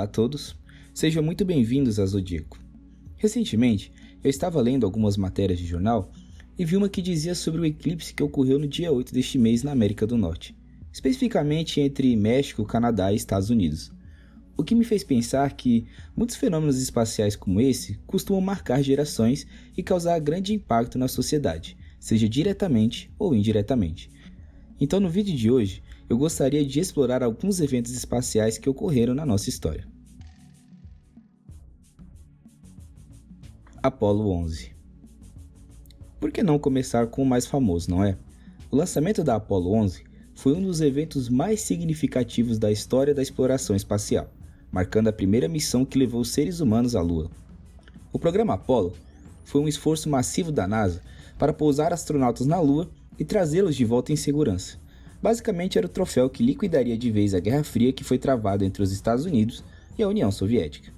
a todos, sejam muito bem-vindos a Zodíaco. Recentemente, eu estava lendo algumas matérias de jornal e vi uma que dizia sobre o eclipse que ocorreu no dia 8 deste mês na América do Norte, especificamente entre México, Canadá e Estados Unidos. O que me fez pensar que muitos fenômenos espaciais como esse costumam marcar gerações e causar grande impacto na sociedade, seja diretamente ou indiretamente. Então no vídeo de hoje, eu gostaria de explorar alguns eventos espaciais que ocorreram na nossa história. Apollo 11. Por que não começar com o mais famoso, não é? O lançamento da Apollo 11 foi um dos eventos mais significativos da história da exploração espacial, marcando a primeira missão que levou os seres humanos à Lua. O programa Apollo foi um esforço massivo da NASA para pousar astronautas na Lua e trazê-los de volta em segurança. Basicamente era o troféu que liquidaria de vez a Guerra Fria que foi travada entre os Estados Unidos e a União Soviética.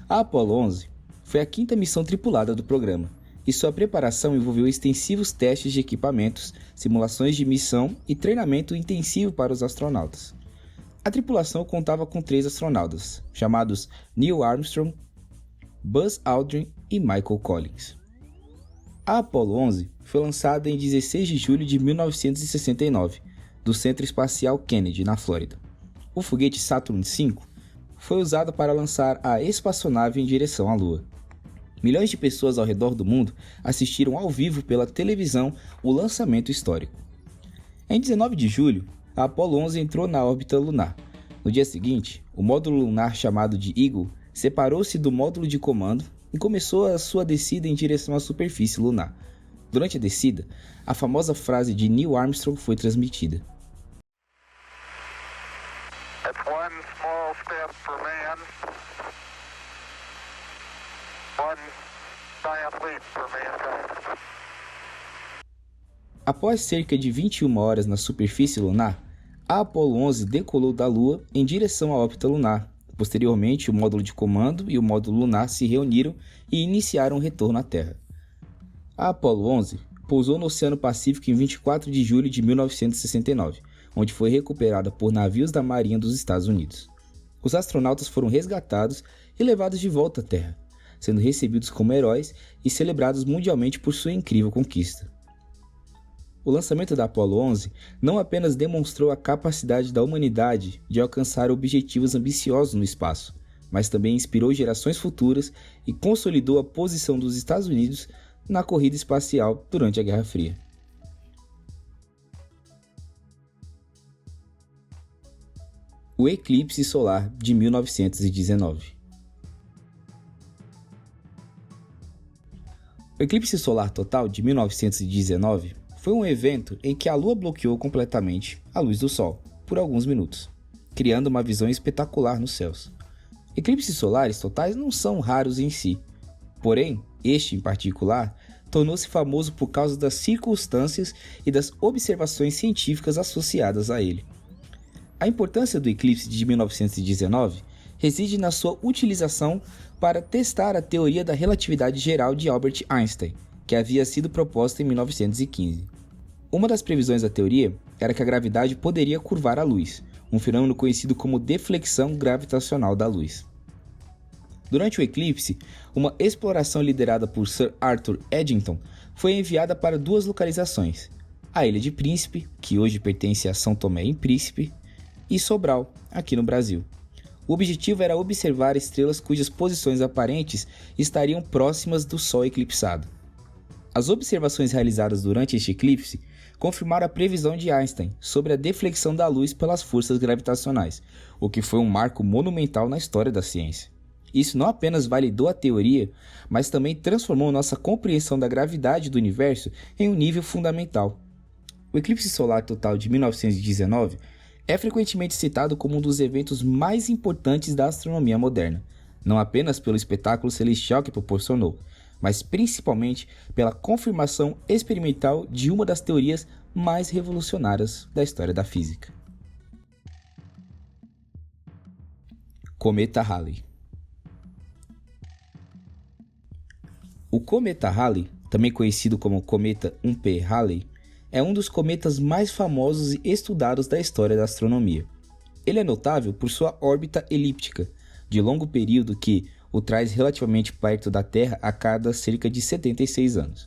A Apollo 11 foi a quinta missão tripulada do programa, e sua preparação envolveu extensivos testes de equipamentos, simulações de missão e treinamento intensivo para os astronautas. A tripulação contava com 3 astronautas, chamados Neil Armstrong, Buzz Aldrin e Michael Collins. A Apollo 11 foi lançada em 16 de julho de 1969, do Centro Espacial Kennedy, na Flórida. O foguete Saturn V foi usado para lançar a espaçonave em direção à Lua. Milhões de pessoas ao redor do mundo assistiram ao vivo pela televisão o lançamento histórico. Em 19 de julho, a Apollo 11 entrou na órbita lunar. No dia seguinte, o módulo lunar chamado de Eagle separou-se do módulo de comando e começou a sua descida em direção à superfície lunar. Durante a descida, a famosa frase de Neil Armstrong foi transmitida. It's one small step for man, one giant leap for mankind. Após cerca de 21 horas na superfície lunar, a Apollo 11 decolou da Lua em direção à órbita lunar. Posteriormente, o módulo de comando e o módulo lunar se reuniram e iniciaram o retorno à Terra. A Apollo 11 pousou no Oceano Pacífico em 24 de julho de 1969, onde foi recuperada por navios da Marinha dos Estados Unidos. Os astronautas foram resgatados e levados de volta à Terra, sendo recebidos como heróis e celebrados mundialmente por sua incrível conquista. O lançamento da Apollo 11 não apenas demonstrou a capacidade da humanidade de alcançar objetivos ambiciosos no espaço, mas também inspirou gerações futuras e consolidou a posição dos Estados Unidos na corrida espacial durante a Guerra Fria. O eclipse solar de 1919. O eclipse solar total de 1919 foi um evento em que a Lua bloqueou completamente a luz do Sol por alguns minutos, criando uma visão espetacular nos céus. Eclipses solares totais não são raros em si, porém, este em particular tornou-se famoso por causa das circunstâncias e das observações científicas associadas a ele. A importância do eclipse de 1919 reside na sua utilização para testar a teoria da relatividade geral de Albert Einstein, que havia sido proposta em 1915. Uma das previsões da teoria era que a gravidade poderia curvar a luz, um fenômeno conhecido como deflexão gravitacional da luz. Durante o eclipse, uma exploração liderada por Sir Arthur Eddington foi enviada para 2 localizações, a Ilha de Príncipe, que hoje pertence a São Tomé e Príncipe, e Sobral, aqui no Brasil. O objetivo era observar estrelas cujas posições aparentes estariam próximas do Sol eclipsado. As observações realizadas durante este eclipse confirmaram a previsão de Einstein sobre a deflexão da luz pelas forças gravitacionais, o que foi um marco monumental na história da ciência. Isso não apenas validou a teoria, mas também transformou nossa compreensão da gravidade do universo em um nível fundamental. O eclipse solar total de 1919 é frequentemente citado como um dos eventos mais importantes da astronomia moderna, não apenas pelo espetáculo celestial que proporcionou, mas principalmente pela confirmação experimental de uma das teorias mais revolucionárias da história da física. Cometa Halley. O cometa Halley, também conhecido como cometa 1P Halley, é um dos cometas mais famosos e estudados da história da astronomia. Ele é notável por sua órbita elíptica, de longo período que o traz relativamente perto da Terra a cada cerca de 76 anos.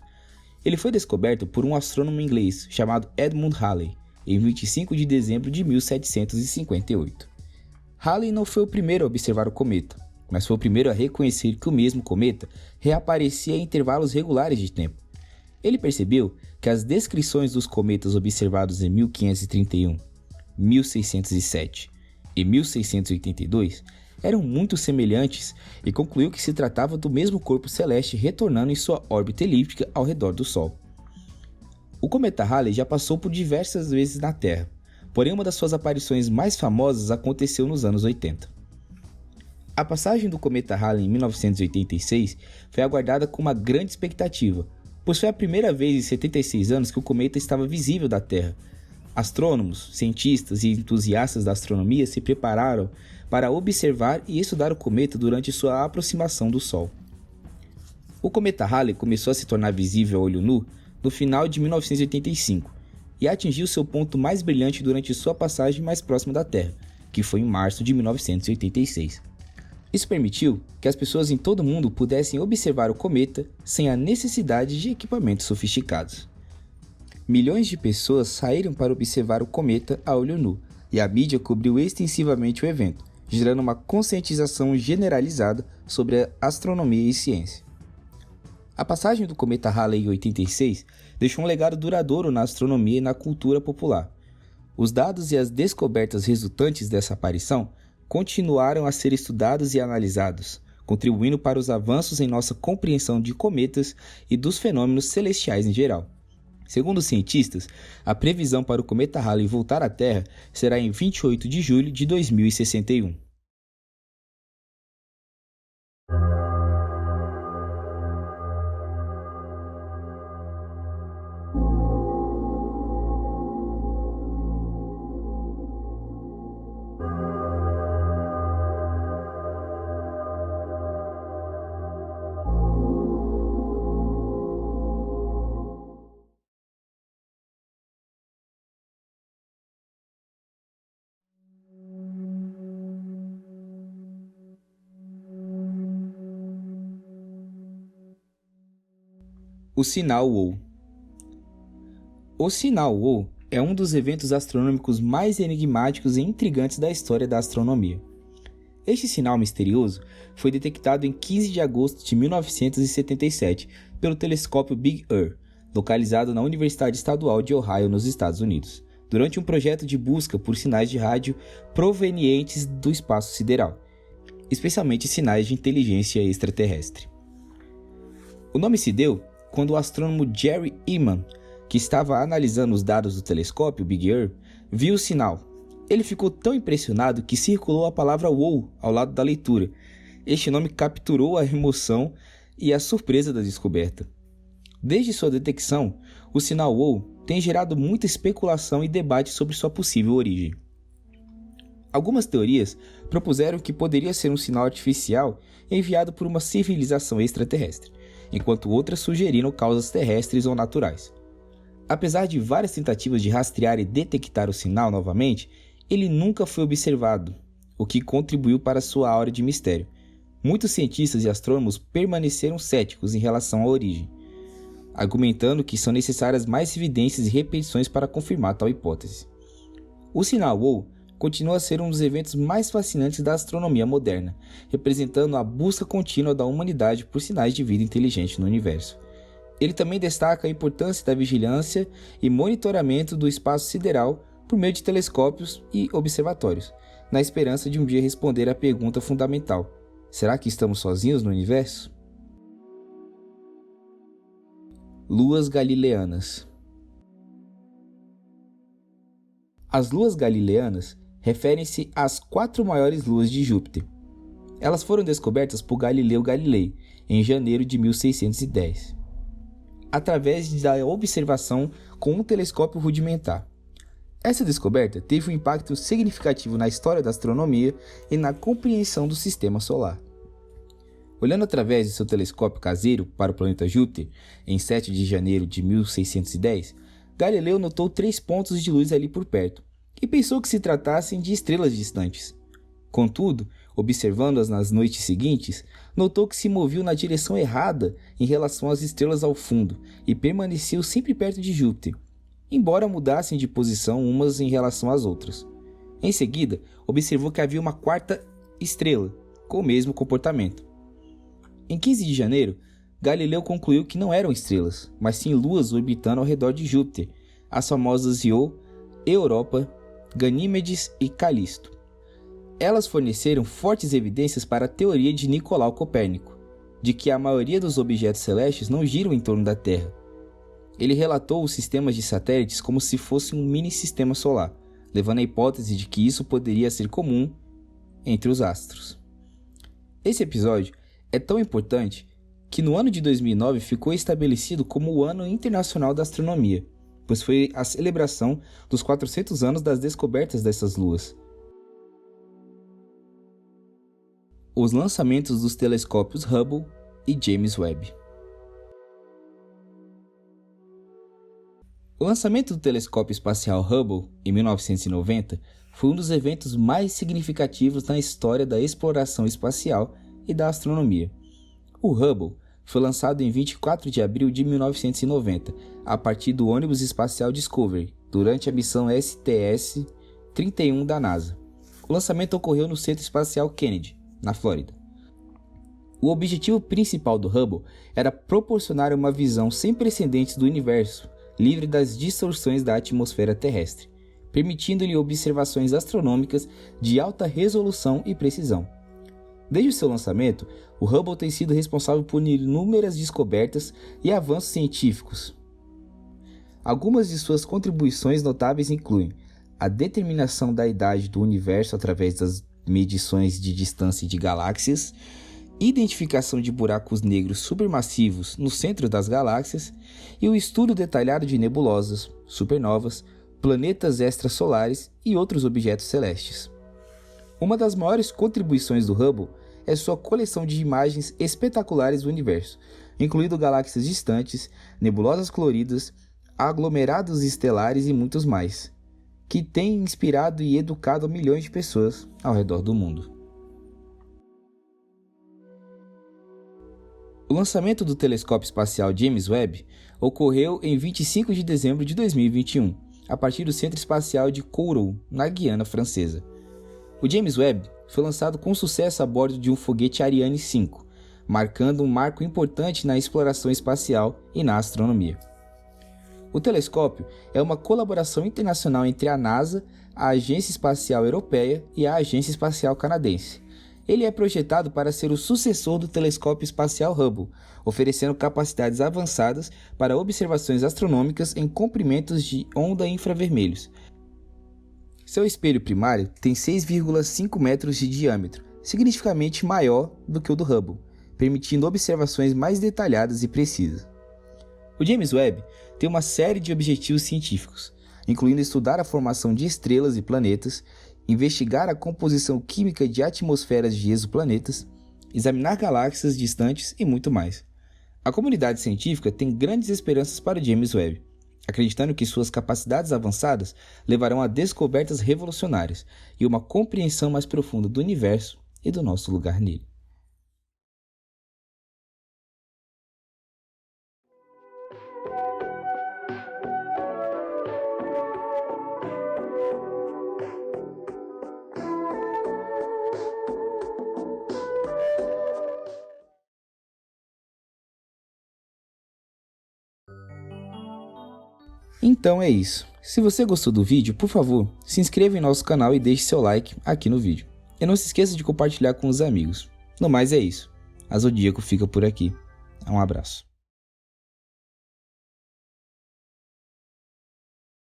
Ele foi descoberto por um astrônomo inglês chamado Edmund Halley em 25 de dezembro de 1758. Halley não foi o primeiro a observar o cometa, mas foi o primeiro a reconhecer que o mesmo cometa reaparecia em intervalos regulares de tempo. Ele percebeu que as descrições dos cometas observados em 1531, 1607 e 1682 eram muito semelhantes e concluiu que se tratava do mesmo corpo celeste retornando em sua órbita elíptica ao redor do Sol. O cometa Halley já passou por diversas vezes na Terra, porém uma das suas aparições mais famosas aconteceu nos anos 80. A passagem do cometa Halley em 1986 foi aguardada com uma grande expectativa, pois foi a primeira vez em 76 anos que o cometa estava visível da Terra. Astrônomos, cientistas e entusiastas da astronomia se prepararam para observar e estudar o cometa durante sua aproximação do Sol. O cometa Halley começou a se tornar visível a olho nu no final de 1985 e atingiu seu ponto mais brilhante durante sua passagem mais próxima da Terra, que foi em março de 1986. Isso permitiu que as pessoas em todo o mundo pudessem observar o cometa sem a necessidade de equipamentos sofisticados. Milhões de pessoas saíram para observar o cometa a olho nu, e a mídia cobriu extensivamente o evento, gerando uma conscientização generalizada sobre a astronomia e ciência. A passagem do cometa Halley em 86 deixou um legado duradouro na astronomia e na cultura popular. Os dados e as descobertas resultantes dessa aparição continuaram a ser estudados e analisados, contribuindo para os avanços em nossa compreensão de cometas e dos fenômenos celestiais em geral. Segundo os cientistas, a previsão para o cometa Halley voltar à Terra será em 28 de julho de 2061. O sinal WOW. O sinal WOW é um dos eventos astronômicos mais enigmáticos e intrigantes da história da astronomia. Este sinal misterioso foi detectado em 15 de agosto de 1977 pelo telescópio Big Ear, localizado na Universidade Estadual de Ohio, nos Estados Unidos, durante um projeto de busca por sinais de rádio provenientes do espaço sideral, especialmente sinais de inteligência extraterrestre. O nome se deu quando o astrônomo Jerry Ehman, que estava analisando os dados do telescópio Big Ear, viu o sinal. Ele ficou tão impressionado que circulou a palavra WOW ao lado da leitura. Este nome capturou a emoção e a surpresa da descoberta. Desde sua detecção, o sinal WOW tem gerado muita especulação e debate sobre sua possível origem. Algumas teorias propuseram que poderia ser um sinal artificial enviado por uma civilização extraterrestre, enquanto outras sugeriram causas terrestres ou naturais. Apesar de várias tentativas de rastrear e detectar o sinal novamente, ele nunca foi observado, o que contribuiu para sua aura de mistério. Muitos cientistas e astrônomos permaneceram céticos em relação à origem, argumentando que são necessárias mais evidências e repetições para confirmar tal hipótese. O sinal WOW continua a ser um dos eventos mais fascinantes da astronomia moderna, representando a busca contínua da humanidade por sinais de vida inteligente no universo. Ele também destaca a importância da vigilância e monitoramento do espaço sideral por meio de telescópios e observatórios, na esperança de um dia responder à pergunta fundamental: será que estamos sozinhos no universo? Luas galileanas. As luas galileanas referem-se às 4 maiores luas de Júpiter. Elas foram descobertas por Galileu Galilei em janeiro de 1610, através da observação com um telescópio rudimentar. Essa descoberta teve um impacto significativo na história da astronomia e na compreensão do sistema solar. Olhando através de seu telescópio caseiro para o planeta Júpiter, em 7 de janeiro de 1610, Galileu notou 3 pontos de luz ali por perto, e pensou que se tratassem de estrelas distantes. Contudo, observando-as nas noites seguintes, notou que se moviam na direção errada em relação às estrelas ao fundo e permaneciam sempre perto de Júpiter, embora mudassem de posição umas em relação às outras. Em seguida, observou que havia uma quarta estrela, com o mesmo comportamento. Em 15 de janeiro, Galileu concluiu que não eram estrelas, mas sim luas orbitando ao redor de Júpiter, as famosas Io, Europa, Ganímedes e Calisto. Elas forneceram fortes evidências para a teoria de Nicolau Copérnico, de que a maioria dos objetos celestes não giram em torno da Terra. Ele relatou os sistemas de satélites como se fosse um mini-sistema solar, levando à hipótese de que isso poderia ser comum entre os astros. Esse episódio é tão importante que no ano de 2009 ficou estabelecido como o Ano Internacional da Astronomia, pois foi a celebração dos 400 anos das descobertas dessas luas. Os lançamentos dos telescópios Hubble e James Webb. O lançamento do telescópio espacial Hubble, em 1990, foi um dos eventos mais significativos na história da exploração espacial e da astronomia. O Hubble foi lançado em 24 de abril de 1990, a partir do ônibus espacial Discovery, durante a missão STS-31 da NASA. O lançamento ocorreu no Centro Espacial Kennedy, na Flórida. O objetivo principal do Hubble era proporcionar uma visão sem precedentes do universo, livre das distorções da atmosfera terrestre, permitindo-lhe observações astronômicas de alta resolução e precisão. Desde o seu lançamento, o Hubble tem sido responsável por inúmeras descobertas e avanços científicos. Algumas de suas contribuições notáveis incluem a determinação da idade do universo através das medições de distância de galáxias, identificação de buracos negros supermassivos no centro das galáxias e o estudo detalhado de nebulosas, supernovas, planetas extrasolares e outros objetos celestes. Uma das maiores contribuições do Hubble é sua coleção de imagens espetaculares do universo, incluindo galáxias distantes, nebulosas coloridas, aglomerados estelares e muitos mais, que têm inspirado e educado milhões de pessoas ao redor do mundo. O lançamento do telescópio espacial James Webb ocorreu em 25 de dezembro de 2021, a partir do Centro Espacial de Kourou, na Guiana Francesa. O James Webb foi lançado com sucesso a bordo de um foguete Ariane 5, marcando um marco importante na exploração espacial e na astronomia. O telescópio é uma colaboração internacional entre a NASA, a Agência Espacial Europeia e a Agência Espacial Canadense. Ele é projetado para ser o sucessor do telescópio espacial Hubble, oferecendo capacidades avançadas para observações astronômicas em comprimentos de onda infravermelhos. Seu espelho primário tem 6,5 metros de diâmetro, significativamente maior do que o do Hubble, permitindo observações mais detalhadas e precisas. O James Webb tem uma série de objetivos científicos, incluindo estudar a formação de estrelas e planetas, investigar a composição química de atmosferas de exoplanetas, examinar galáxias distantes e muito mais. A comunidade científica tem grandes esperanças para o James Webb, acreditando que suas capacidades avançadas levarão a descobertas revolucionárias e uma compreensão mais profunda do universo e do nosso lugar nele. Então é isso. Se você gostou do vídeo, por favor, se inscreva em nosso canal e deixe seu like aqui no vídeo. E não se esqueça de compartilhar com os amigos. No mais é isso. A Zodíaco fica por aqui. Um abraço.